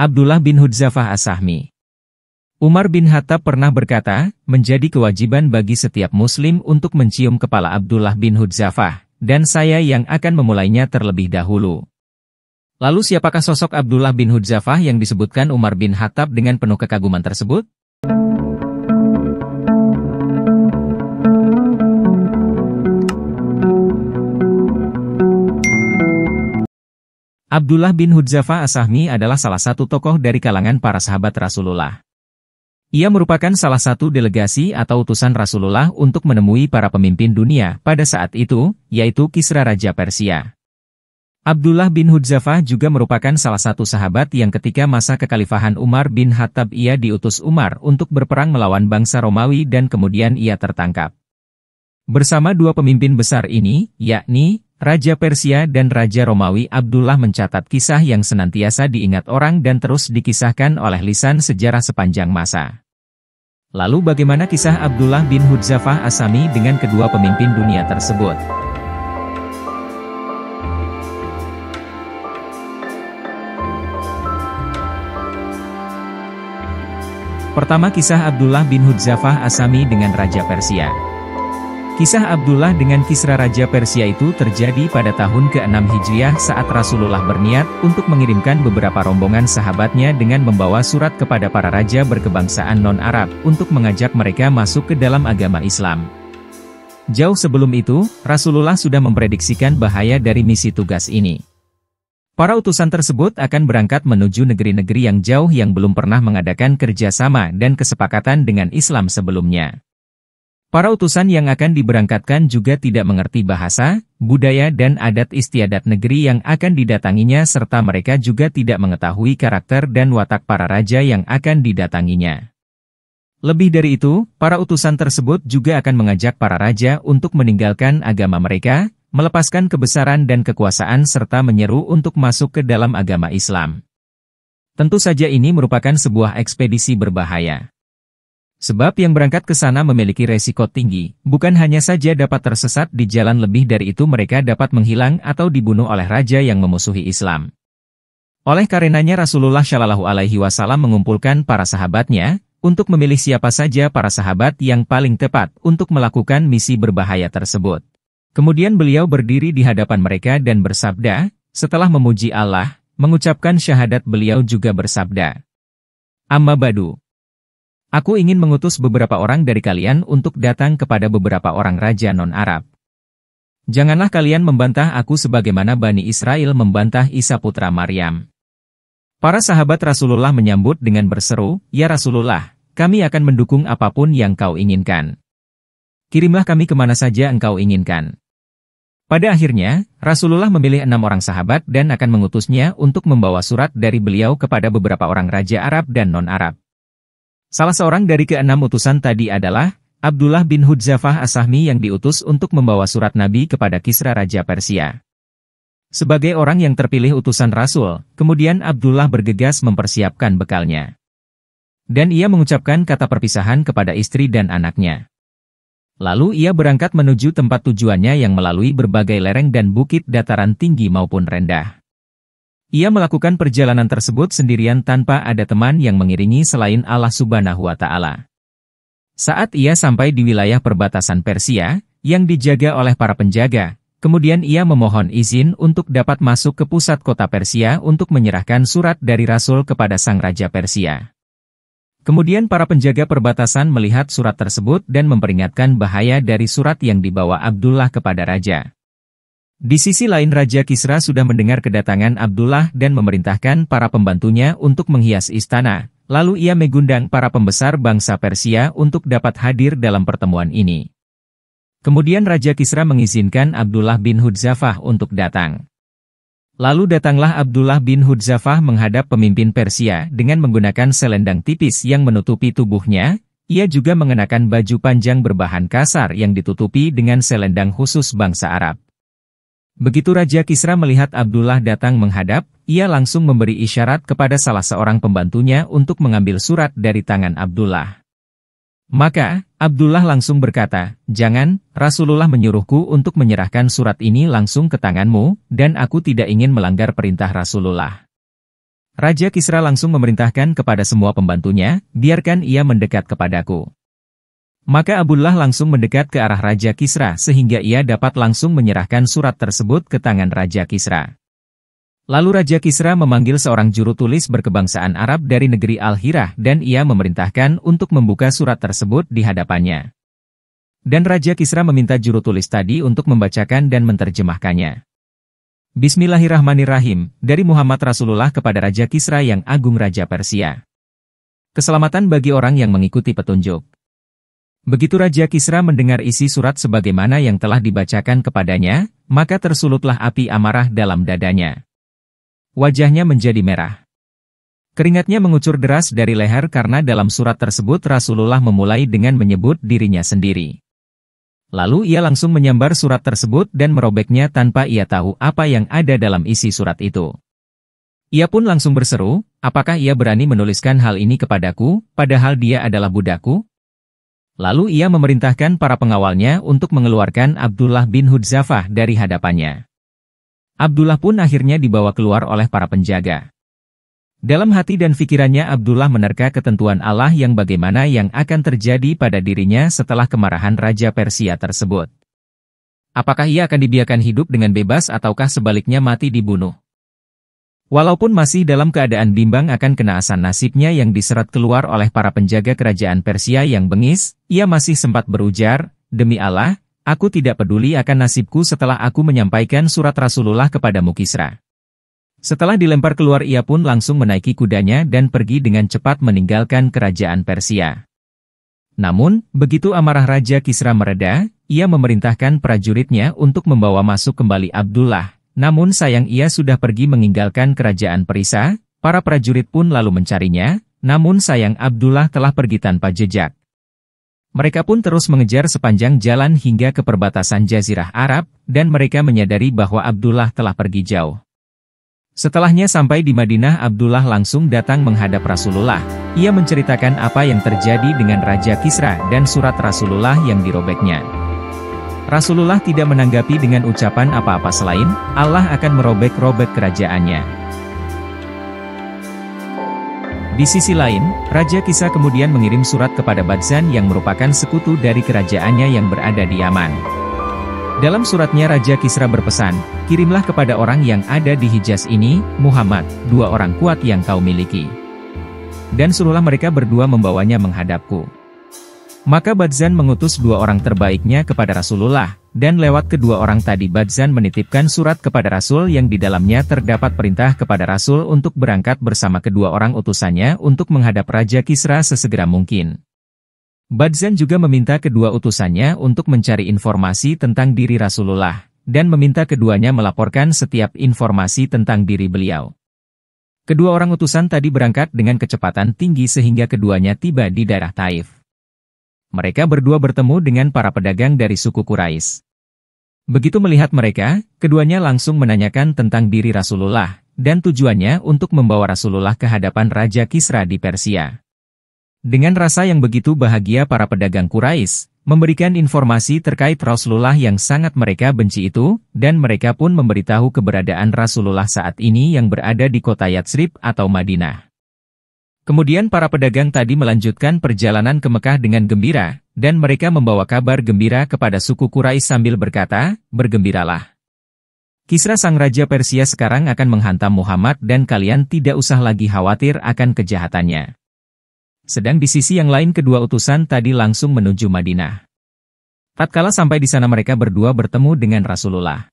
Abdullah bin Hudzafah As-Sahmi. Umar bin Khattab pernah berkata, menjadi kewajiban bagi setiap muslim untuk mencium kepala Abdullah bin Hudzafah, dan saya yang akan memulainya terlebih dahulu. Lalu siapakah sosok Abdullah bin Hudzafah yang disebutkan Umar bin Khattab dengan penuh kekaguman tersebut? Abdullah bin Hudzafah As-Sahmi adalah salah satu tokoh dari kalangan para sahabat Rasulullah. Ia merupakan salah satu delegasi atau utusan Rasulullah untuk menemui para pemimpin dunia pada saat itu, yaitu Kisra Raja Persia. Abdullah bin Hudzafah juga merupakan salah satu sahabat yang ketika masa kekhalifahan Umar bin Khattab ia diutus Umar untuk berperang melawan bangsa Romawi dan kemudian ia tertangkap. Bersama dua pemimpin besar ini, yakni Raja Persia dan Raja Romawi, Abdullah mencatat kisah yang senantiasa diingat orang dan terus dikisahkan oleh lisan sejarah sepanjang masa. Lalu bagaimana kisah Abdullah bin Hudzafah As-Sahmi dengan kedua pemimpin dunia tersebut? Pertama, kisah Abdullah bin Hudzafah As-Sahmi dengan Raja Persia. Kisah Abdullah dengan Kisra Raja Persia itu terjadi pada tahun ke-6 Hijriah saat Rasulullah berniat untuk mengirimkan beberapa rombongan sahabatnya dengan membawa surat kepada para raja berkebangsaan non-Arab untuk mengajak mereka masuk ke dalam agama Islam. Jauh sebelum itu, Rasulullah sudah memprediksikan bahaya dari misi tugas ini. Para utusan tersebut akan berangkat menuju negeri-negeri yang jauh yang belum pernah mengadakan kerjasama dan kesepakatan dengan Islam sebelumnya. Para utusan yang akan diberangkatkan juga tidak mengerti bahasa, budaya dan adat istiadat negeri yang akan didatanginya serta mereka juga tidak mengetahui karakter dan watak para raja yang akan didatanginya. Lebih dari itu, para utusan tersebut juga akan mengajak para raja untuk meninggalkan agama mereka, melepaskan kebesaran dan kekuasaan serta menyeru untuk masuk ke dalam agama Islam. Tentu saja ini merupakan sebuah ekspedisi berbahaya. Sebab yang berangkat ke sana memiliki resiko tinggi, bukan hanya saja dapat tersesat di jalan, lebih dari itu mereka dapat menghilang atau dibunuh oleh raja yang memusuhi Islam. Oleh karenanya Rasulullah Shallallahu Alaihi Wasallam mengumpulkan para sahabatnya, untuk memilih siapa saja para sahabat yang paling tepat untuk melakukan misi berbahaya tersebut. Kemudian beliau berdiri di hadapan mereka dan bersabda, setelah memuji Allah, mengucapkan syahadat beliau juga bersabda, "Amma ba'du. Aku ingin mengutus beberapa orang dari kalian untuk datang kepada beberapa orang raja non-Arab. Janganlah kalian membantah aku sebagaimana Bani Israel membantah Isa putra Maryam." Para sahabat Rasulullah menyambut dengan berseru, "Ya Rasulullah, kami akan mendukung apapun yang kau inginkan. Kirimlah kami kemana saja engkau inginkan." Pada akhirnya, Rasulullah memilih 6 orang sahabat dan akan mengutusnya untuk membawa surat dari beliau kepada beberapa orang raja Arab dan non-Arab. Salah seorang dari ke-6 utusan tadi adalah Abdullah bin Hudzafah As-Sahmi yang diutus untuk membawa surat Nabi kepada Kisra Raja Persia. Sebagai orang yang terpilih utusan Rasul, kemudian Abdullah bergegas mempersiapkan bekalnya. Dan ia mengucapkan kata perpisahan kepada istri dan anaknya. Lalu ia berangkat menuju tempat tujuannya yang melalui berbagai lereng dan bukit dataran tinggi maupun rendah. Ia melakukan perjalanan tersebut sendirian tanpa ada teman yang mengiringi selain Allah Subhanahu wa Ta'ala. Saat ia sampai di wilayah perbatasan Persia, yang dijaga oleh para penjaga, kemudian ia memohon izin untuk dapat masuk ke pusat kota Persia untuk menyerahkan surat dari Rasul kepada sang Raja Persia. Kemudian para penjaga perbatasan melihat surat tersebut dan memperingatkan bahaya dari surat yang dibawa Abdullah kepada Raja. Di sisi lain Raja Kisra sudah mendengar kedatangan Abdullah dan memerintahkan para pembantunya untuk menghias istana, lalu ia mengundang para pembesar bangsa Persia untuk dapat hadir dalam pertemuan ini. Kemudian Raja Kisra mengizinkan Abdullah bin Hudzafah untuk datang. Lalu datanglah Abdullah bin Hudzafah menghadap pemimpin Persia dengan menggunakan selendang tipis yang menutupi tubuhnya, ia juga mengenakan baju panjang berbahan kasar yang ditutupi dengan selendang khusus bangsa Arab. Begitu Raja Kisra melihat Abdullah datang menghadap, ia langsung memberi isyarat kepada salah seorang pembantunya untuk mengambil surat dari tangan Abdullah. Maka, Abdullah langsung berkata, "Jangan, Rasulullah menyuruhku untuk menyerahkan surat ini langsung ke tanganmu, dan aku tidak ingin melanggar perintah Rasulullah." Raja Kisra langsung memerintahkan kepada semua pembantunya, biarkan ia mendekat kepadaku. Maka Abdullah langsung mendekat ke arah Raja Kisra sehingga ia dapat langsung menyerahkan surat tersebut ke tangan Raja Kisra. Lalu Raja Kisra memanggil seorang juru tulis berkebangsaan Arab dari negeri Al-Hirah dan ia memerintahkan untuk membuka surat tersebut di hadapannya. Dan Raja Kisra meminta juru tulis tadi untuk membacakan dan menerjemahkannya. Bismillahirrahmanirrahim, dari Muhammad Rasulullah kepada Raja Kisra yang agung Raja Persia. Keselamatan bagi orang yang mengikuti petunjuk. Begitu Raja Kisra mendengar isi surat sebagaimana yang telah dibacakan kepadanya, maka tersulutlah api amarah dalam dadanya. Wajahnya menjadi merah. Keringatnya mengucur deras dari leher karena dalam surat tersebut Rasulullah memulai dengan menyebut dirinya sendiri. Lalu ia langsung menyambar surat tersebut dan merobeknya tanpa ia tahu apa yang ada dalam isi surat itu. Ia pun langsung berseru, apakah ia berani menuliskan hal ini kepadaku, padahal dia adalah budakku? Lalu ia memerintahkan para pengawalnya untuk mengeluarkan Abdullah bin Hudzafah dari hadapannya. Abdullah pun akhirnya dibawa keluar oleh para penjaga. Dalam hati dan pikirannya Abdullah menerka ketentuan Allah yang bagaimana yang akan terjadi pada dirinya setelah kemarahan Raja Persia tersebut. Apakah ia akan dibiarkan hidup dengan bebas ataukah sebaliknya mati dibunuh? Walaupun masih dalam keadaan bimbang akan kenaasan nasibnya yang diseret keluar oleh para penjaga kerajaan Persia yang bengis, ia masih sempat berujar, demi Allah, aku tidak peduli akan nasibku setelah aku menyampaikan surat Rasulullah kepadamu Kisra. Setelah dilempar keluar ia pun langsung menaiki kudanya dan pergi dengan cepat meninggalkan kerajaan Persia. Namun, begitu amarah Raja Kisra mereda, ia memerintahkan prajuritnya untuk membawa masuk kembali Abdullah. Namun sayang ia sudah pergi meninggalkan kerajaan Persia, para prajurit pun lalu mencarinya, namun sayang Abdullah telah pergi tanpa jejak. Mereka pun terus mengejar sepanjang jalan hingga ke perbatasan Jazirah Arab, dan mereka menyadari bahwa Abdullah telah pergi jauh. Setelahnya sampai di Madinah Abdullah langsung datang menghadap Rasulullah. Ia menceritakan apa yang terjadi dengan Raja Kisra dan surat Rasulullah yang dirobeknya. Rasulullah tidak menanggapi dengan ucapan apa-apa selain, Allah akan merobek-robek kerajaannya. Di sisi lain, Raja Kisra kemudian mengirim surat kepada Badzan yang merupakan sekutu dari kerajaannya yang berada di Yaman. Dalam suratnya Raja Kisra berpesan, kirimlah kepada orang yang ada di Hijaz ini, Muhammad, 2 orang kuat yang kau miliki. Dan suruhlah mereka berdua membawanya menghadapku. Maka Badzan mengutus 2 orang terbaiknya kepada Rasulullah, dan lewat kedua orang tadi Badzan menitipkan surat kepada Rasul yang di dalamnya terdapat perintah kepada Rasul untuk berangkat bersama kedua orang utusannya untuk menghadap Raja Kisra sesegera mungkin. Badzan juga meminta kedua utusannya untuk mencari informasi tentang diri Rasulullah, dan meminta keduanya melaporkan setiap informasi tentang diri beliau. Kedua orang utusan tadi berangkat dengan kecepatan tinggi sehingga keduanya tiba di daerah Taif. Mereka berdua bertemu dengan para pedagang dari suku Quraisy. Begitu melihat mereka, keduanya langsung menanyakan tentang diri Rasulullah, dan tujuannya untuk membawa Rasulullah ke hadapan Raja Kisra di Persia. Dengan rasa yang begitu bahagia para pedagang Quraisy memberikan informasi terkait Rasulullah yang sangat mereka benci itu, dan mereka pun memberitahu keberadaan Rasulullah saat ini yang berada di kota Yatsrib atau Madinah. Kemudian para pedagang tadi melanjutkan perjalanan ke Mekah dengan gembira, dan mereka membawa kabar gembira kepada suku Quraisy sambil berkata, bergembiralah. Kisra sang Raja Persia sekarang akan menghantam Muhammad dan kalian tidak usah lagi khawatir akan kejahatannya. Sedang di sisi yang lain kedua utusan tadi langsung menuju Madinah. Tatkala sampai di sana mereka berdua bertemu dengan Rasulullah.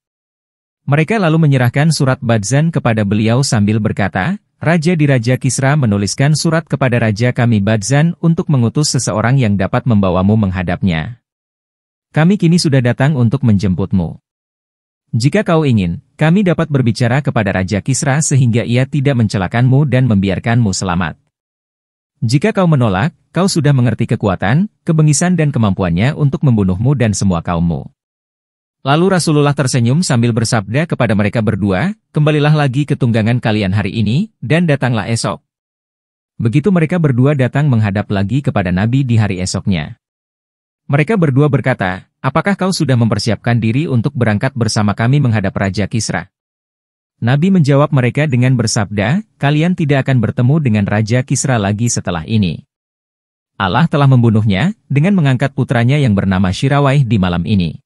Mereka lalu menyerahkan surat Badzan kepada beliau sambil berkata, Raja di Raja Kisra menuliskan surat kepada Raja kami Badzan untuk mengutus seseorang yang dapat membawamu menghadapnya. Kami kini sudah datang untuk menjemputmu. Jika kau ingin, kami dapat berbicara kepada Raja Kisra sehingga ia tidak mencelakanmu dan membiarkanmu selamat. Jika kau menolak, kau sudah mengerti kekuatan, kebengisan dan kemampuannya untuk membunuhmu dan semua kaummu. Lalu Rasulullah tersenyum sambil bersabda kepada mereka berdua, kembalilah lagi ke tunggangan kalian hari ini, dan datanglah esok. Begitu mereka berdua datang menghadap lagi kepada Nabi di hari esoknya. Mereka berdua berkata, apakah kau sudah mempersiapkan diri untuk berangkat bersama kami menghadap Raja Kisra? Nabi menjawab mereka dengan bersabda, kalian tidak akan bertemu dengan Raja Kisra lagi setelah ini. Allah telah membunuhnya, dengan mengangkat putranya yang bernama Syirawaih di malam ini.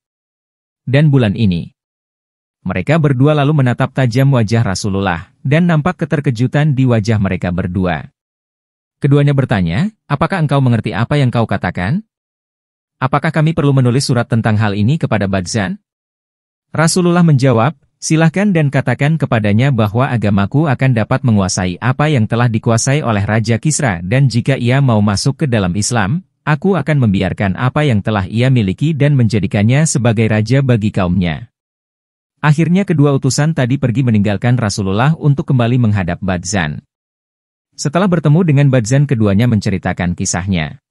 Dan bulan ini. Mereka berdua lalu menatap tajam wajah Rasulullah, dan nampak keterkejutan di wajah mereka berdua. Keduanya bertanya, apakah engkau mengerti apa yang kau katakan? Apakah kami perlu menulis surat tentang hal ini kepada Badzan? Rasulullah menjawab, silahkan dan katakan kepadanya bahwa agamaku akan dapat menguasai apa yang telah dikuasai oleh Raja Kisra dan jika ia mau masuk ke dalam Islam, aku akan membiarkan apa yang telah ia miliki dan menjadikannya sebagai raja bagi kaumnya. Akhirnya kedua utusan tadi pergi meninggalkan Rasulullah untuk kembali menghadap Badzan. Setelah bertemu dengan Badzan keduanya menceritakan kisahnya.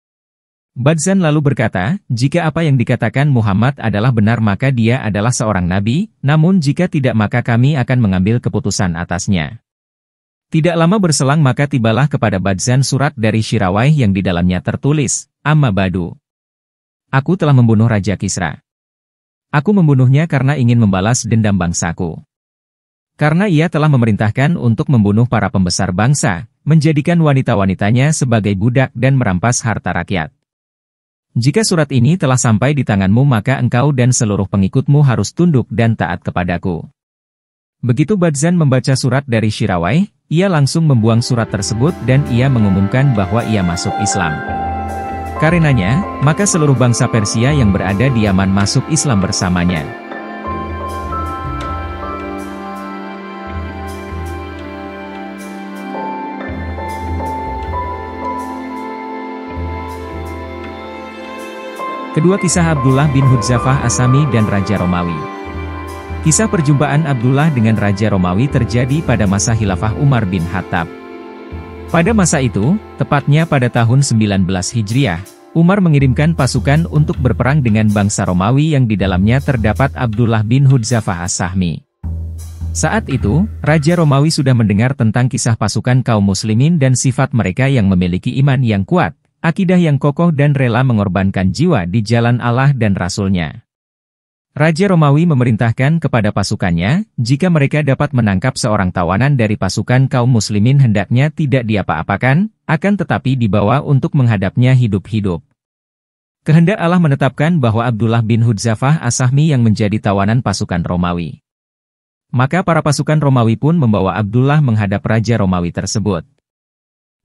Badzan lalu berkata, jika apa yang dikatakan Muhammad adalah benar maka dia adalah seorang nabi, namun jika tidak maka kami akan mengambil keputusan atasnya. Tidak lama berselang maka tibalah kepada Badzan surat dari Syirawaih yang di dalamnya tertulis, Amma badu. Aku telah membunuh Raja Kisra. Aku membunuhnya karena ingin membalas dendam bangsaku. Karena ia telah memerintahkan untuk membunuh para pembesar bangsa, menjadikan wanita-wanitanya sebagai budak dan merampas harta rakyat. Jika surat ini telah sampai di tanganmu maka engkau dan seluruh pengikutmu harus tunduk dan taat kepadaku. Begitu Badzan membaca surat dari Syirawaih, ia langsung membuang surat tersebut dan ia mengumumkan bahwa ia masuk Islam. Karenanya, maka seluruh bangsa Persia yang berada di Yaman masuk Islam bersamanya. Kedua kisah Abdullah bin Hudzafah Asami dan Raja Romawi. Kisah perjumpaan Abdullah dengan Raja Romawi terjadi pada masa khilafah Umar bin Khattab. Pada masa itu, tepatnya pada tahun 19 Hijriah, Umar mengirimkan pasukan untuk berperang dengan bangsa Romawi yang di dalamnya terdapat Abdullah bin Hudzafah As-Sahmi. Saat itu, Raja Romawi sudah mendengar tentang kisah pasukan kaum muslimin dan sifat mereka yang memiliki iman yang kuat, akidah yang kokoh dan rela mengorbankan jiwa di jalan Allah dan Rasul-Nya. Raja Romawi memerintahkan kepada pasukannya, jika mereka dapat menangkap seorang tawanan dari pasukan kaum muslimin hendaknya tidak diapa-apakan, akan tetapi dibawa untuk menghadapnya hidup-hidup. Kehendak Allah menetapkan bahwa Abdullah bin Hudzafah As-Sahmi yang menjadi tawanan pasukan Romawi. Maka para pasukan Romawi pun membawa Abdullah menghadap Raja Romawi tersebut.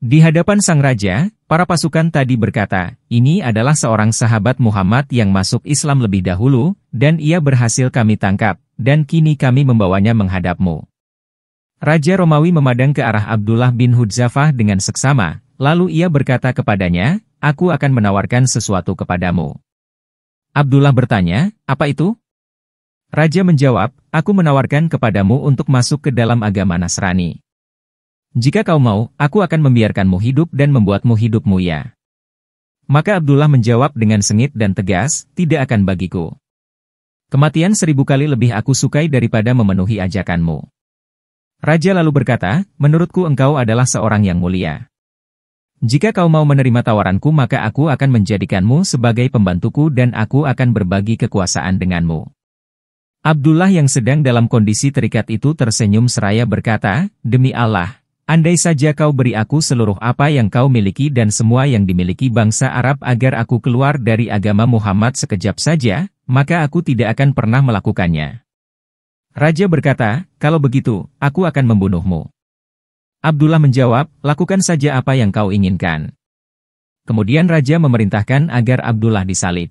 Di hadapan sang raja, para pasukan tadi berkata, ini adalah seorang sahabat Muhammad yang masuk Islam lebih dahulu, dan ia berhasil kami tangkap, dan kini kami membawanya menghadapmu. Raja Romawi memadang ke arah Abdullah bin Hudzafah dengan seksama, lalu ia berkata kepadanya, aku akan menawarkan sesuatu kepadamu. Abdullah bertanya, apa itu? Raja menjawab, aku menawarkan kepadamu untuk masuk ke dalam agama Nasrani. Jika kau mau, aku akan membiarkanmu hidup dan membuatmu hidup mulia. Maka Abdullah menjawab dengan sengit dan tegas, tidak akan bagiku. Kematian 1000 kali lebih aku sukai daripada memenuhi ajakanmu. Raja lalu berkata, menurutku engkau adalah seorang yang mulia. Jika kau mau menerima tawaranku maka aku akan menjadikanmu sebagai pembantuku dan aku akan berbagi kekuasaan denganmu. Abdullah yang sedang dalam kondisi terikat itu tersenyum seraya berkata, demi Allah, andai saja kau beri aku seluruh apa yang kau miliki dan semua yang dimiliki bangsa Arab agar aku keluar dari agama Muhammad sekejap saja, maka aku tidak akan pernah melakukannya. Raja berkata, kalau begitu, aku akan membunuhmu. Abdullah menjawab, lakukan saja apa yang kau inginkan. Kemudian Raja memerintahkan agar Abdullah disalib.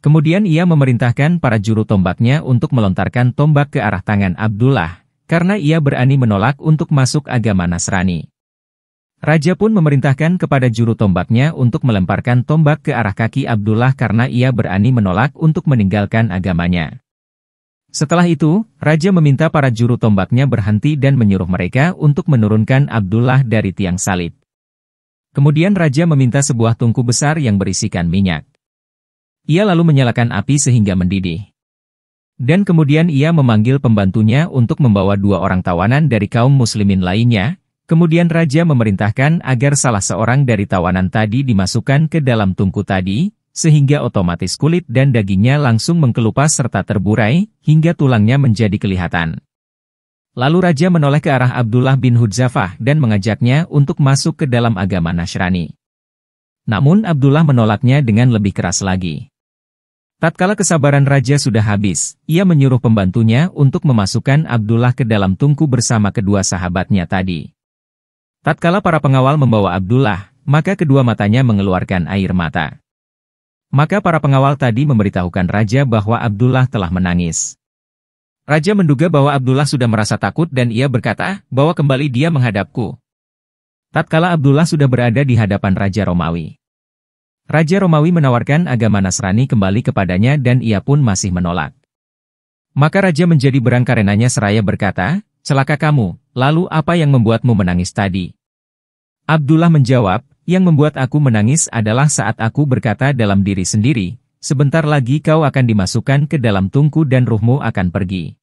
Kemudian ia memerintahkan para juru tombaknya untuk melontarkan tombak ke arah tangan Abdullah, karena ia berani menolak untuk masuk agama Nasrani. Raja pun memerintahkan kepada juru tombaknya untuk melemparkan tombak ke arah kaki Abdullah karena ia berani menolak untuk meninggalkan agamanya. Setelah itu, Raja meminta para juru tombaknya berhenti dan menyuruh mereka untuk menurunkan Abdullah dari tiang salib. Kemudian Raja meminta sebuah tungku besar yang berisikan minyak. Ia lalu menyalakan api sehingga mendidih. Dan kemudian ia memanggil pembantunya untuk membawa 2 orang tawanan dari kaum muslimin lainnya. Kemudian Raja memerintahkan agar salah seorang dari tawanan tadi dimasukkan ke dalam tungku tadi, sehingga otomatis kulit dan dagingnya langsung mengkelupas serta terburai, hingga tulangnya menjadi kelihatan. Lalu Raja menoleh ke arah Abdullah bin Hudzafah dan mengajaknya untuk masuk ke dalam agama Nasrani. Namun Abdullah menolaknya dengan lebih keras lagi. Tatkala kesabaran Raja sudah habis, ia menyuruh pembantunya untuk memasukkan Abdullah ke dalam tungku bersama kedua sahabatnya tadi. Tatkala para pengawal membawa Abdullah, maka kedua matanya mengeluarkan air mata. Maka para pengawal tadi memberitahukan Raja bahwa Abdullah telah menangis. Raja menduga bahwa Abdullah sudah merasa takut dan ia berkata, "Bawa kembali dia menghadapku." Tatkala Abdullah sudah berada di hadapan Raja Romawi. Raja Romawi menawarkan agama Nasrani kembali kepadanya dan ia pun masih menolak. Maka Raja menjadi berang karenanya seraya berkata, "Celaka kamu, lalu apa yang membuatmu menangis tadi?" Abdullah menjawab, "Yang membuat aku menangis adalah saat aku berkata dalam diri sendiri, sebentar lagi kau akan dimasukkan ke dalam tungku dan ruhmu akan pergi.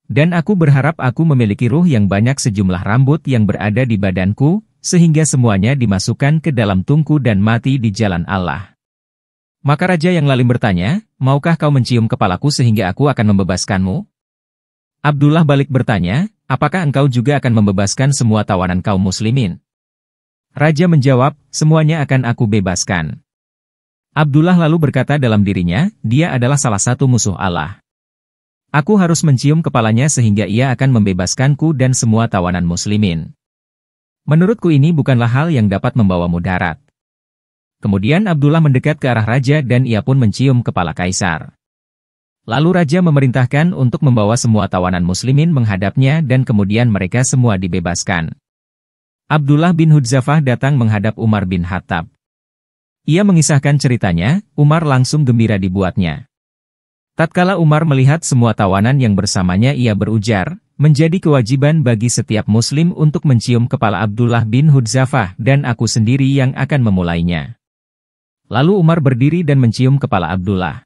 Dan aku berharap aku memiliki ruh yang banyak sejumlah rambut yang berada di badanku, sehingga semuanya dimasukkan ke dalam tungku dan mati di jalan Allah." Maka Raja yang lalim bertanya, "Maukah kau mencium kepalaku sehingga aku akan membebaskanmu?" Abdullah balik bertanya, "Apakah engkau juga akan membebaskan semua tawanan kaum muslimin?" Raja menjawab, "Semuanya akan aku bebaskan." Abdullah lalu berkata dalam dirinya, "Dia adalah salah satu musuh Allah. Aku harus mencium kepalanya sehingga ia akan membebaskanku dan semua tawanan muslimin. Menurutku ini bukanlah hal yang dapat membawa mudarat." Kemudian Abdullah mendekat ke arah Raja dan ia pun mencium kepala Kaisar. Lalu Raja memerintahkan untuk membawa semua tawanan muslimin menghadapnya dan kemudian mereka semua dibebaskan. Abdullah bin Hudzafah datang menghadap Umar bin Khattab. Ia mengisahkan ceritanya, Umar langsung gembira dibuatnya. Tatkala Umar melihat semua tawanan yang bersamanya ia berujar, menjadi kewajiban bagi setiap muslim untuk mencium kepala Abdullah bin Hudzafah dan aku sendiri yang akan memulainya. Lalu Umar berdiri dan mencium kepala Abdullah.